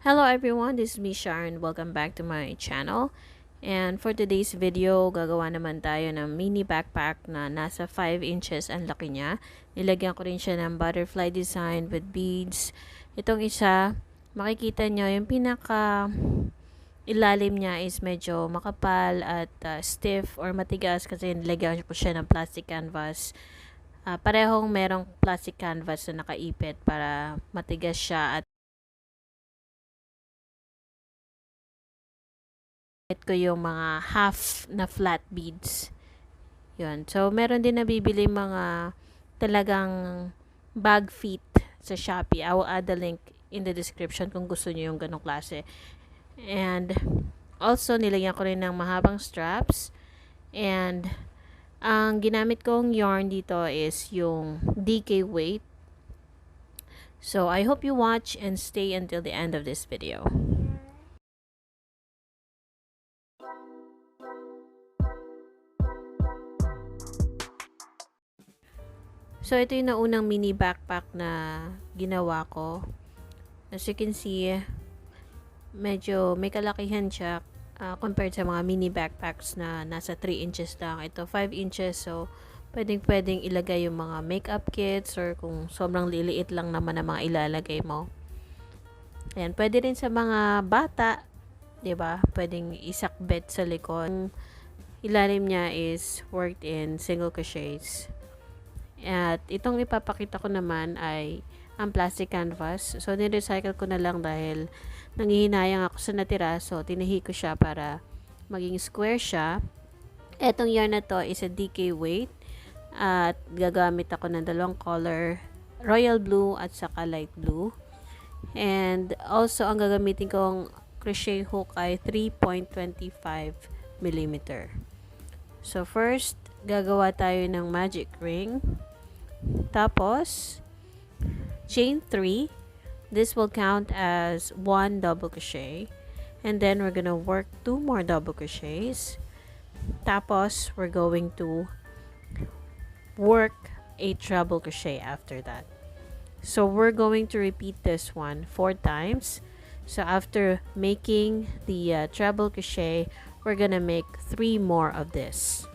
Hello everyone, this is me Sharon. Welcome back to my channel. And for today's video, gagawa naman tayo ng mini backpack na nasa 5 inches ang laki niya. Nilagyan ko rin siya ng butterfly design with beads. Itong isa, makikita nyo yung pinaka ilalim niya is medyo makapal at stiff or matigas kasi nilagyan ko siya ng plastic canvas. Parehong merong plastic canvas na nakaipit para matigas siya at ko yung mga half na flat beads. Yun. So, meron din nabibili mga talagang bag feet sa Shopee. I will add the link in the description kung gusto niyo yung ganong klase. And, also, nilagyan ko rin ng mahabang straps. And, ang ginamit kong yarn dito is yung DK weight. So, I hope you watch and stay until the end of this video. So, ito yung naunang mini backpack na ginawa ko. As you can see, medyo may kalakihan siya compared sa mga mini backpacks na nasa 3 inches lang. Ito 5 inches, so pwedeng ilagay yung mga makeup kits or kung sobrang liliit lang naman ang mga ilalagay mo. Ayan, pwede rin sa mga bata, 'di ba? Pwedeng isakbit sa likod. Ilalim niya is worked in single crochets. At itong ipapakita ko naman ay ang plastic canvas. So, ni-recycle ko na lang dahil nanghihinayang ako sa natira. So, tinahi ko siya para maging square siya. Etong yarn na to is a DK weight. At gagamit ako ng dalawang color, royal blue at saka light blue. And also, ang gagamitin kong crochet hook ay 3.25 mm. So, first, gagawa tayo ng magic ring. Tapos, chain 3. This will count as 1 double crochet. And then, we're gonna work 2 more double crochets. Tapos, we're going to work a treble crochet after that. So, we're going to repeat this one 4 times. So, after making the treble crochet, we're gonna make 3 more of this.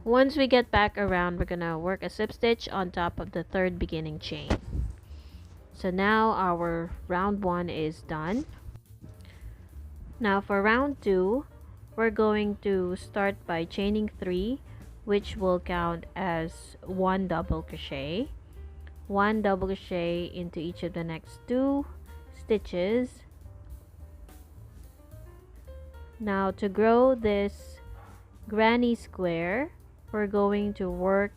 Once we get back around, we're gonna work a slip stitch on top of the third beginning chain. So now our round 1 is done. Now for round 2, we're going to start by chaining 3, which will count as 1 double crochet. 1 double crochet into each of the next 2 stitches. Now to grow this granny square, we're going to work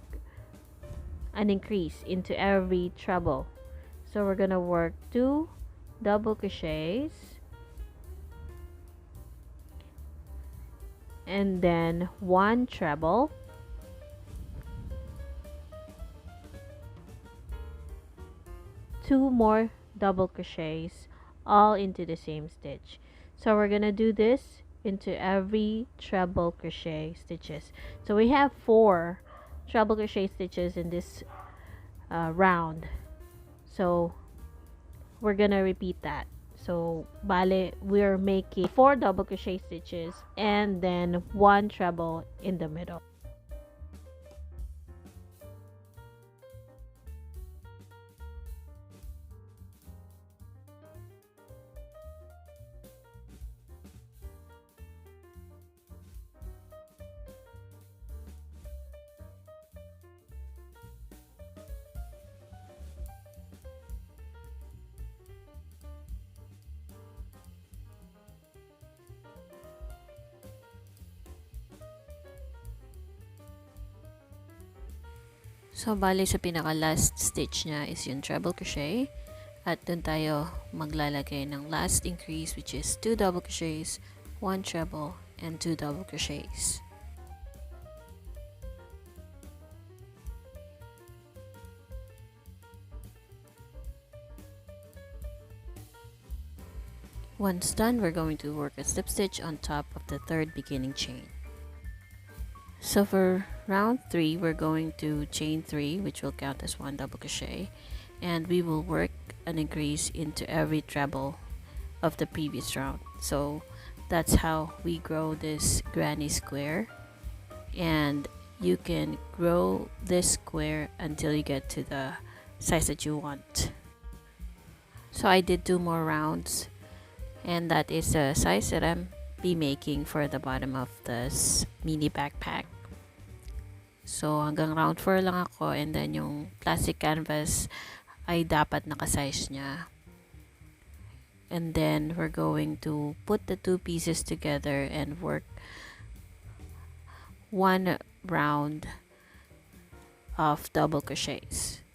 an increase into every treble. So we're gonna work 2 double crochets and then 1 treble, two more double crochets, all into the same stitch. So we're gonna do this into every treble crochet stitches. So we have 4 treble crochet stitches in this round. So we're gonna repeat that. So bale, we're making 4 double crochet stitches and then 1 treble in the middle. So, bali sa pinaka last stitch niya is yung treble crochet. At dun tayo maglalagay ng last increase, which is 2 double crochets, 1 treble, and 2 double crochets. Once done, we're going to work a slip stitch on top of the third beginning chain. So for round 3, we're going to chain 3, which will count as 1 double crochet, and we will work an increase into every treble of the previous round. So that's how we grow this granny square, and you can grow this square until you get to the size that you want. So I did 2 more rounds, and that is the size that I'm be making for the bottom of this mini backpack. So hanggang round 4 lang ako, and then yung plastic canvas ay dapat nakasize niya. And then we're going to put the 2 pieces together and work 1 round of double crochets.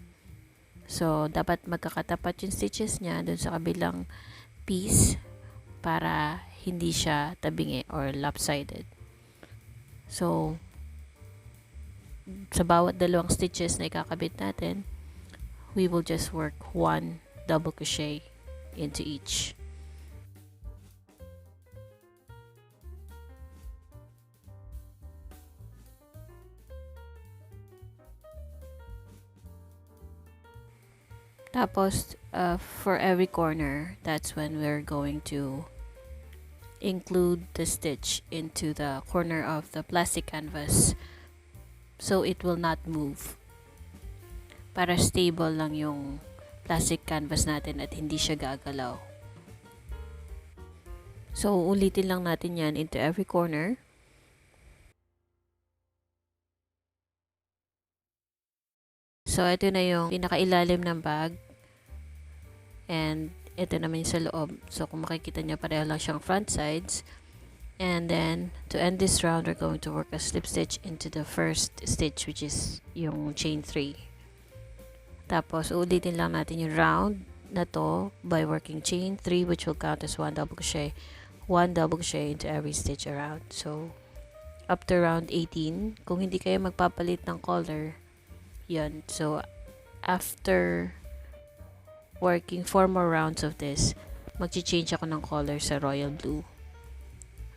So dapat magkakatapat yung stitches niya dun sa kabilang piece para hindi siya tabingi or lopsided. So sa bawat dalawang stitches na ikakabit natin, we will just work 1 double crochet into each. Tapos for every corner, that's when we're going to include the stitch into the corner of the plastic canvas so it will not move, para stable lang yung plastic canvas natin at hindi siya gagalaw. So ulitin lang natin yan into every corner. So ito na yung pinakailalim ng bag, and ito naman yung sa loob. So kung makikita nyo, pareho lang siyang front sides. And then to end this round, we're going to work a slip stitch into the first stitch, which is yung chain 3. Tapos ulitin lang natin yung round na to by working chain 3, which will count as 1 double crochet, 1 double crochet into every stitch around. So up to round 18, kung hindi kayo magpapalit ng color, yun. So after working 4 more rounds of this, mag-change ako ng color sa royal blue.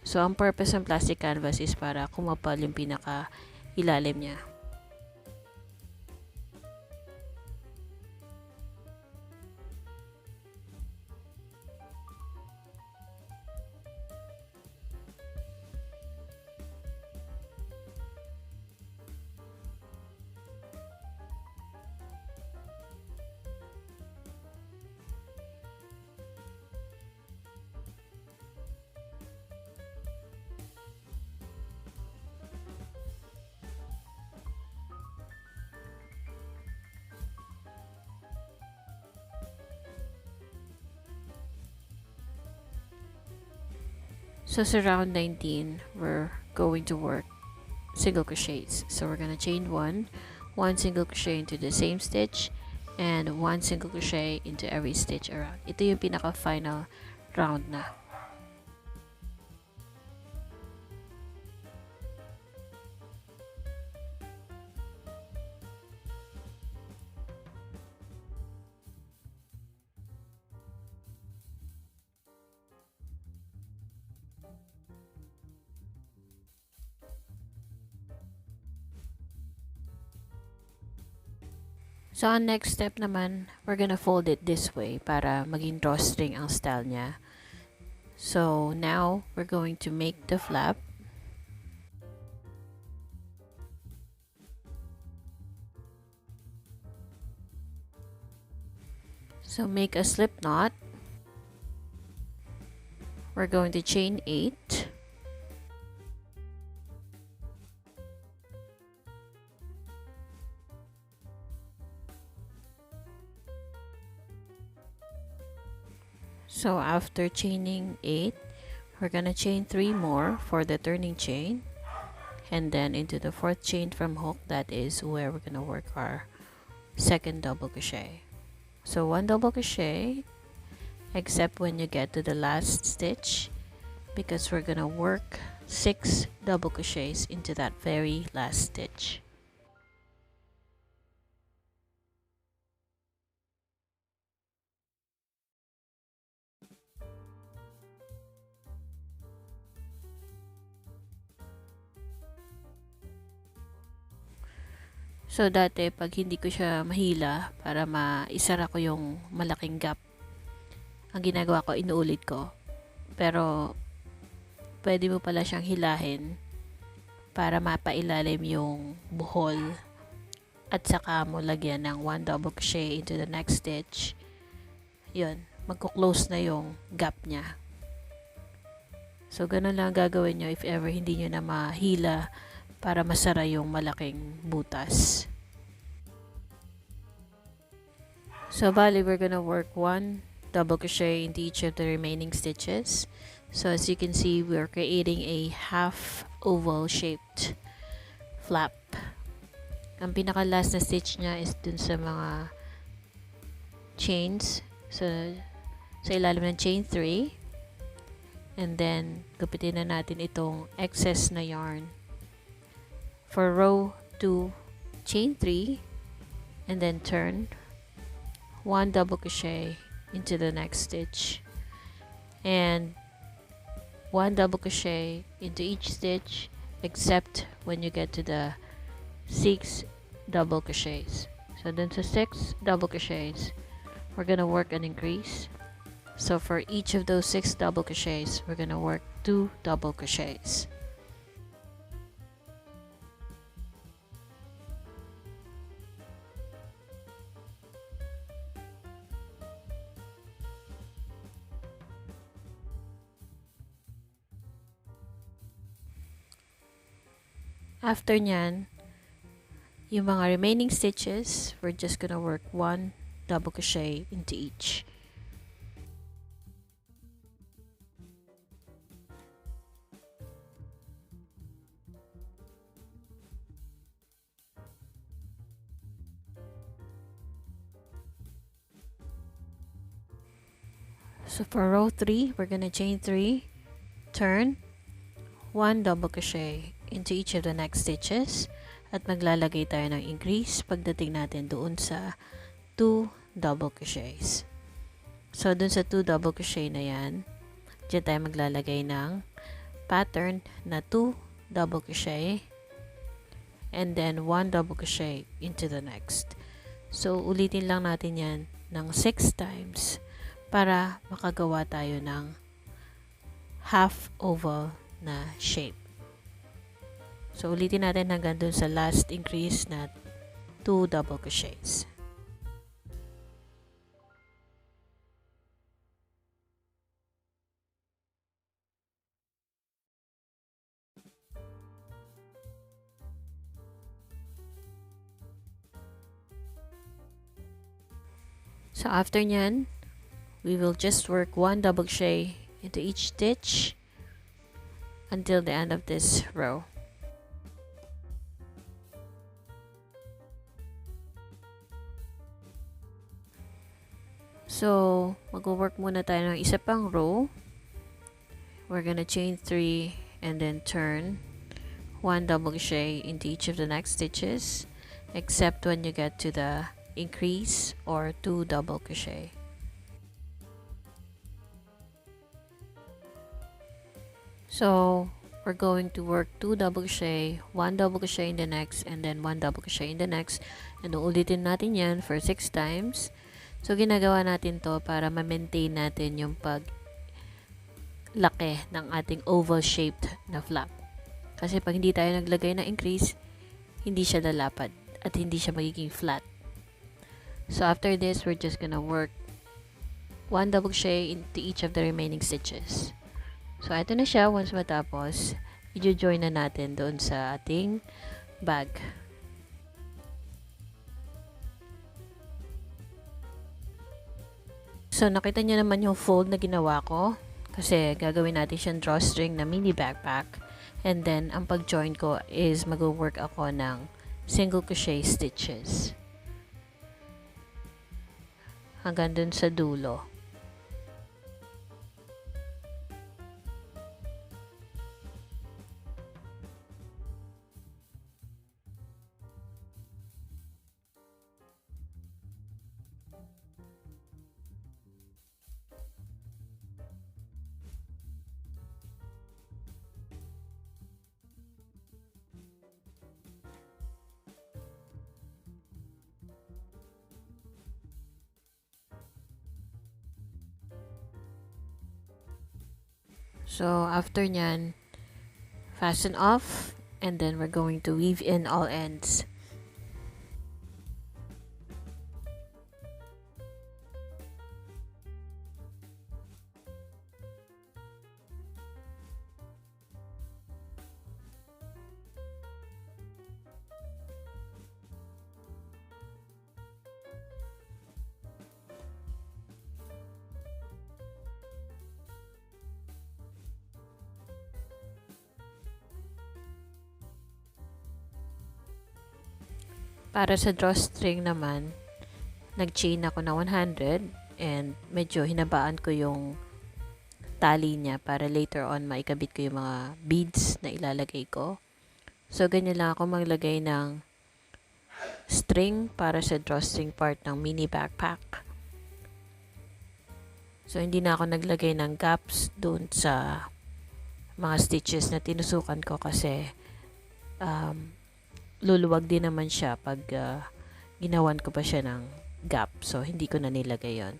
So ang purpose ng plastic canvas is para kumapal yung pinaka ilalim niya. So sa round 19, we're going to work single crochets. So we're gonna chain 1 single crochet into the same stitch, and 1 single crochet into every stitch around. Ito yung pinaka final round na. So, ang next step naman, we're gonna fold it this way para maging drawstring ang style niya. So, now, we're going to make the flap. So, make a slip knot. We're going to chain 8. So after chaining 8, we're gonna chain 3 more for the turning chain, and then into the 4th chain from hook. That is where we're gonna work our second double crochet. So 1 double crochet, except when you get to the last stitch, because we're gonna work 6 double crochets into that very last stitch. So dati pag hindi ko siya mahila para maisara ko yung malaking gap, ang ginagawa ko, inuulit ko. Pero pwede mo pala siyang hilahin para mapailalim yung buhol, at saka mo lagyan ng 1 double crochet into the next stitch. Yun, magko-close na yung gap niya. So ganun lang gagawin nyo if ever hindi nyo na mahila para masara yung malaking butas. So bali, we're gonna work 1 double crochet into each of the remaining stitches. So as you can see, we're creating a half oval shaped flap. Ang pinaka last na stitch niya is dun sa mga chains. So sa ilalim ng chain 3, and then gupitin na natin itong excess na yarn. For row 2, chain 3, and then turn 1 double crochet into the next stitch, and 1 double crochet into each stitch except when you get to the 6 double crochets. So then to 6 double crochets, we're gonna work an increase. So for each of those 6 double crochets, we're gonna work 2 double crochets. After nyan, yung mga remaining stitches, we're just gonna work 1 double crochet into each. So for row 3, we're gonna chain 3, turn 1 double crochet into each of the next stitches, at maglalagay tayo ng increase pagdating natin doon sa 2 double crochets. So doon sa 2 double crochet na yan, dyan tayo maglalagay ng pattern na 2 double crochet and then 1 double crochet into the next. So ulitin lang natin yan ng 6 times para makagawa tayo ng half oval na shape. So ulitin natin hanggang dun sa last increase na 2 double crochets. So after nyan, we will just work 1 double crochet into each stitch until the end of this row. So, mag-work muna tayo ng isa pang row. We're gonna chain 3 and then turn 1 double crochet into each of the next stitches, except when you get to the increase or 2 double crochet. So, we're going to work 2 double crochet, 1 double crochet in the next, and then 1 double crochet in the next. And uulitin natin yan for 6 times. So, ginagawa natin to para ma-maintain natin yung paglaki ng ating oval-shaped na flap. Kasi pag hindi tayo naglagay ng increase, hindi siya lalapad at hindi siya magiging flat. So, after this, we're just gonna work 1 double crochet into each of the remaining stitches. So, ito na siya. Once matapos, i-join na natin doon sa ating bag. So, nakita niyo naman yung fold na ginawa ko. Kasi gagawin natin siyang drawstring na mini backpack. And then, ang pag-join ko is mag-work ako ng single crochet stitches hanggang dun sa dulo. So, after nyan, fasten off, and then we're going to weave in all ends. Para sa drawstring naman, nag-chain ako na 100 and medyo hinabaan ko yung tali niya para later on maikabit ko yung mga beads na ilalagay ko. So, ganyan lang ako maglagay ng string para sa drawstring part ng mini backpack. So, hindi na ako naglagay ng gaps dun sa mga stitches na tinusukan ko kasi luluwag din naman siya pag ginawan ko pa siya ng gap. So, hindi ko na nilagay yon.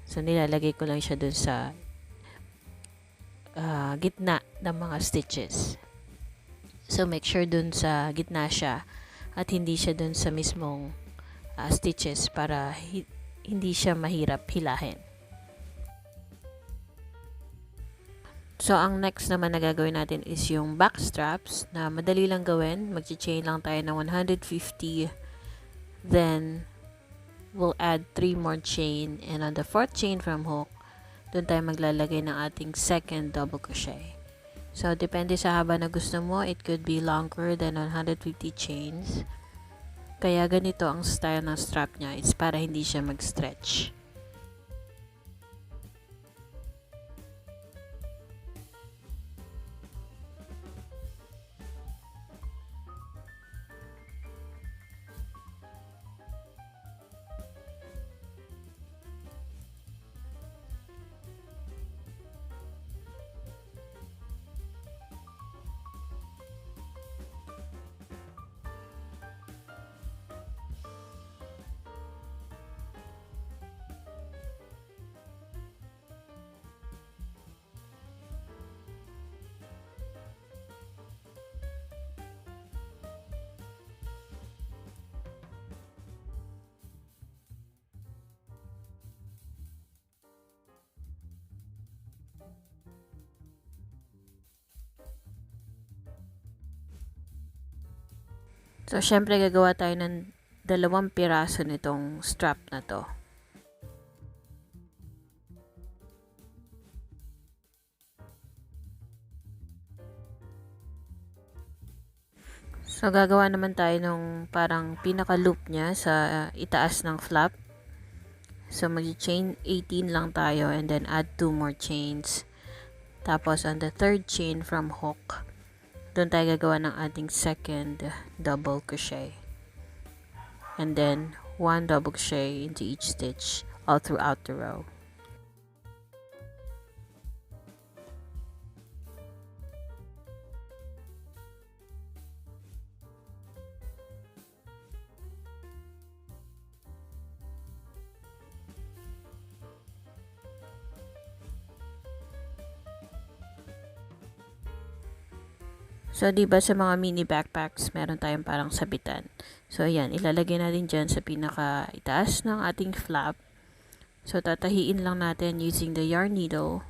So, nilalagay ko lang siya dun sa gitna ng mga stitches. So, make sure dun sa gitna siya at hindi siya dun sa mismong stitches para hindi siya mahirap hilahin. So, ang next naman na gagawin natin is yung back straps na madali lang gawin. Mag-chain lang tayo ng 150. Then, we'll add 3 more chain. And on the 4th chain from hook, doon tayo maglalagay ng ating second double crochet. So, depende sa haba na gusto mo. It could be longer than 150 chains. Kaya ganito ang style ng strap niya. It's para hindi siya mag-stretch. So, syempre gagawa tayo ng 2 piraso nitong strap na to. So, gagawa naman tayo ng parang pinaka-loop niya sa itaas ng flap. So, mag-chain 18 lang tayo and then add 2 more chains. Tapos, on the 3rd chain from hook, doon tayo gagawa ng ating second double crochet. And then, 1 double crochet into each stitch all throughout the row. So, diba sa mga mini backpacks, meron tayong parang sabitan. So, ayan, ilalagay natin dyan sa pinaka-itaas ng ating flap. So, tatahiin lang natin using the yarn needle.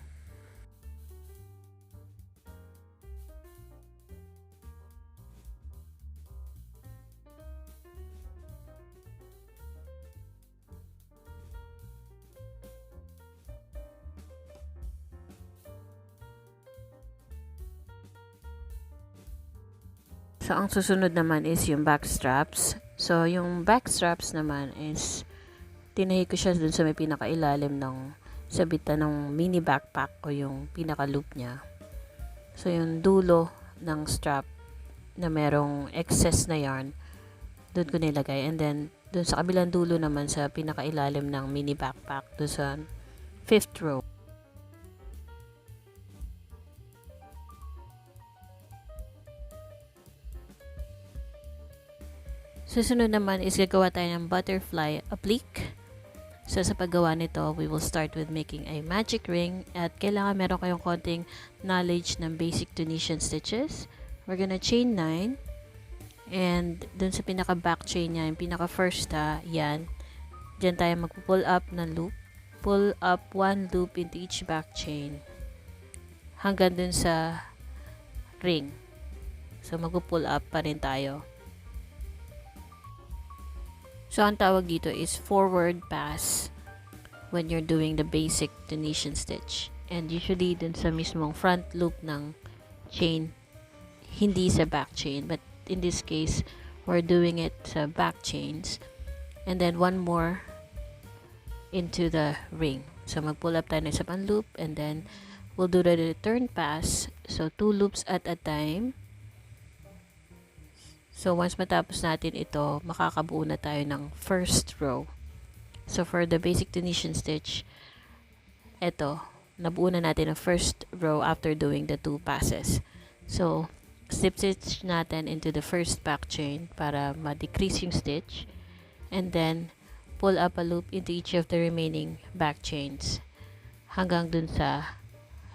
So, ang susunod naman is yung back straps. So, yung back straps naman is tinahi ko siya dun sa may pinakailalim ng sabitan ng mini backpack o yung pinaka-loop niya. So, yung dulo ng strap na merong excess na yarn, dun ko nilagay. And then, dun sa kabilang dulo naman sa pinakailalim ng mini backpack, dun sa 5th row. Susunod naman is gagawa tayo ng butterfly applique. So, sa paggawa nito, we will start with making a magic ring at kailangan meron kayong konting knowledge ng basic Tunisian stitches. We're gonna chain 9 and dun sa pinaka back chain niya, yung pinaka first yan, dyan tayo magpo-pull up ng loop. Pull up 1 loop into each back chain hanggang dun sa ring. So, magpo-pull up pa rin tayo. So, ang tawag dito is forward pass when you're doing the basic Tunisian stitch. And usually, dun sa mismong front loop ng chain, hindi sa back chain. But in this case, we're doing it sa back chains. And then, one more into the ring. So, mag-pull up tayo ng isa pang loop. And then, we'll do the return pass. So, 2 loops at a time. So, once matapos natin ito, makakabuo na tayo ng first row. So, for the basic Tunisian stitch, ito, nabuo na natin ang first row after doing the 2 passes. So, slip stitch natin into the first back chain para ma-decrease yung stitch. And then, pull up a loop into each of the remaining back chains hanggang dun sa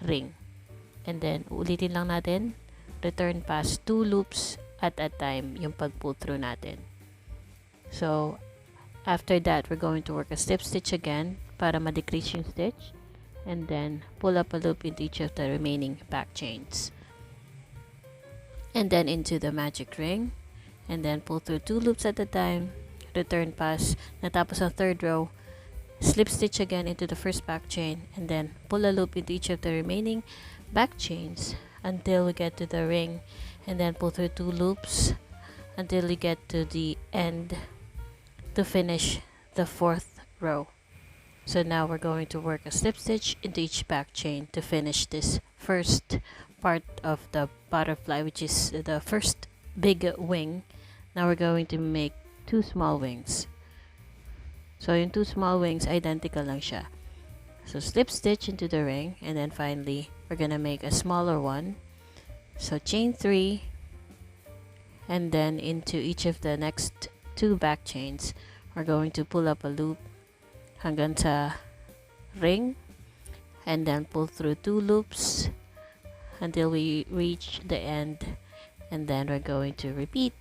ring. And then, ulitin lang natin, return pass 2 loops at a time yung pag-pull through natin. So, after that, we're going to work a slip stitch again para ma-decrease yung stitch. And then, pull up a loop into each of the remaining back chains. And then, into the magic ring. And then, pull through 2 loops at a time. Return pass. Natapos ang 3rd row. Slip stitch again into the first back chain. And then, pull a loop into each of the remaining back chains until we get to the ring. And then pull through 2 loops until you get to the end to finish the 4th row. So now we're going to work a slip stitch into each back chain to finish this first part of the butterfly, which is the first big wing. Now we're going to make 2 small wings. So yung 2 small wings, identical lang siya. So slip stitch into the ring, and then finally we're gonna make a smaller one. So chain 3 and then into each of the next 2 back chains, we're going to pull up a loop hanggang sa ring and then pull through 2 loops until we reach the end, and then we're going to repeat.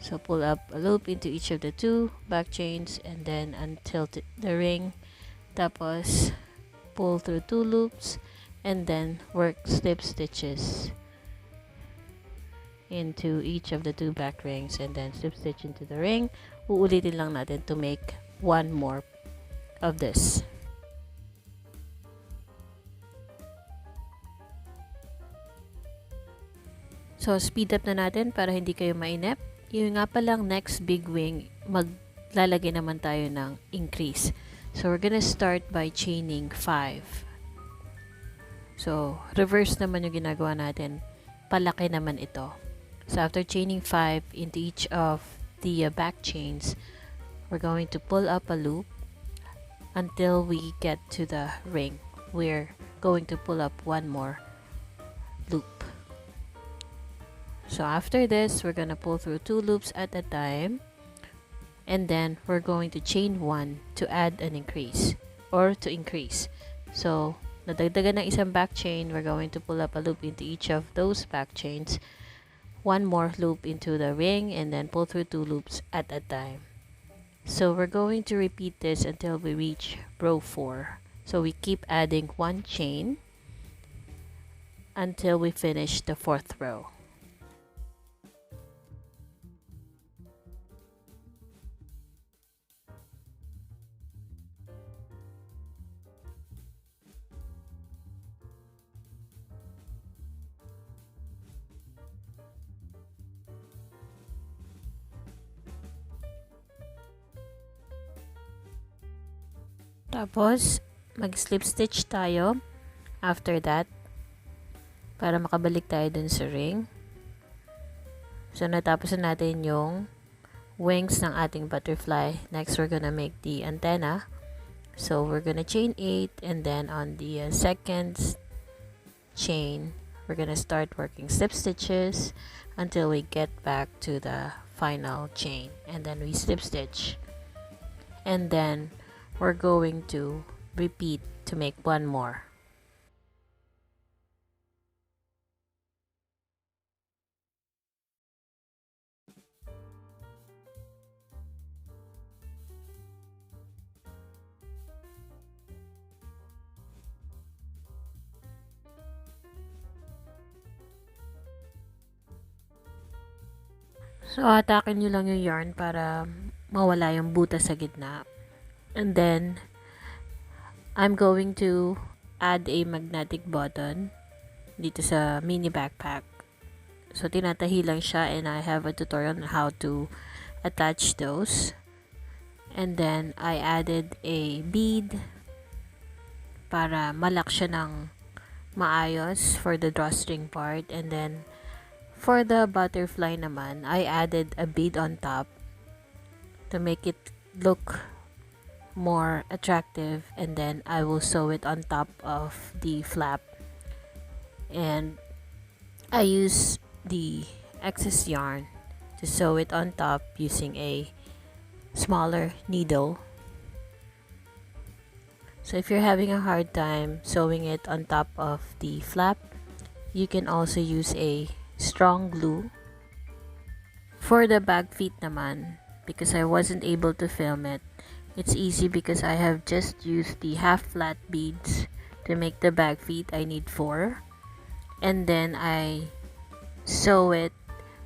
So pull up a loop into each of the 2 back chains and then until the ring, tapos pull through 2 loops and then work slip stitches into each of the 2 back rings and then slip stitch into the ring. Uulitin lang natin to make 1 more of this. So, speed up na natin para hindi kayo mainip. Yung nga palang next big wing, maglalagay naman tayo ng increase. So, we're gonna start by chaining 5. So, reverse naman yung ginagawa natin. Palaki naman ito. So, after chaining 5 into each of the back chains, we're going to pull up a loop until we get to the ring. We're going to pull up 1 more loop. So, after this, we're going to pull through 2 loops at a time. And then, we're going to chain 1 to add an increase or to increase. So, nadagdagan ng isang back chain, we're going to pull up a loop into each of those back chains, 1 more loop into the ring, and then pull through 2 loops at a time. So we're going to repeat this until we reach row 4. So we keep adding 1 chain until we finish the 4th row. Tapos, mag-slip stitch tayo after that para makabalik tayo dun sa ring. So, natapos na natin yung wings ng ating butterfly. Next, we're gonna make the antenna. So, we're gonna chain 8 and then on the second chain, we're gonna start working slip stitches until we get back to the final chain. And then we slip stitch. And then, we're going to repeat to make one more. So, atakin nyo lang yung yarn para mawala yung butas sa gitna. And then, I'm going to add a magnetic button dito sa mini backpack. So, tinatahi lang siya and I have a tutorial on how to attach those. And then, I added a bead para malak siya ng maayos for the drawstring part. And then, for the butterfly naman, I added a bead on top to make it look more attractive, and then I will sew it on top of the flap. And I use the excess yarn to sew it on top using a smaller needle. So if you're having a hard time sewing it on top of the flap, you can also use a strong glue. For the bag feet naman, because I wasn't able to film it, it's easy because I have just used the half flat beads to make the bag feet. I need 4. And then I sew it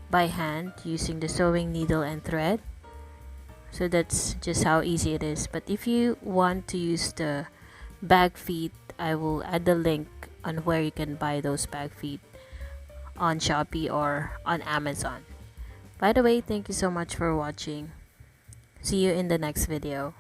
by hand using the sewing needle and thread. So that's just how easy it is. But if you want to use the bag feet, I will add the link on where you can buy those bag feet on Shopee or on Amazon. By the way, thank you so much for watching. See you in the next video.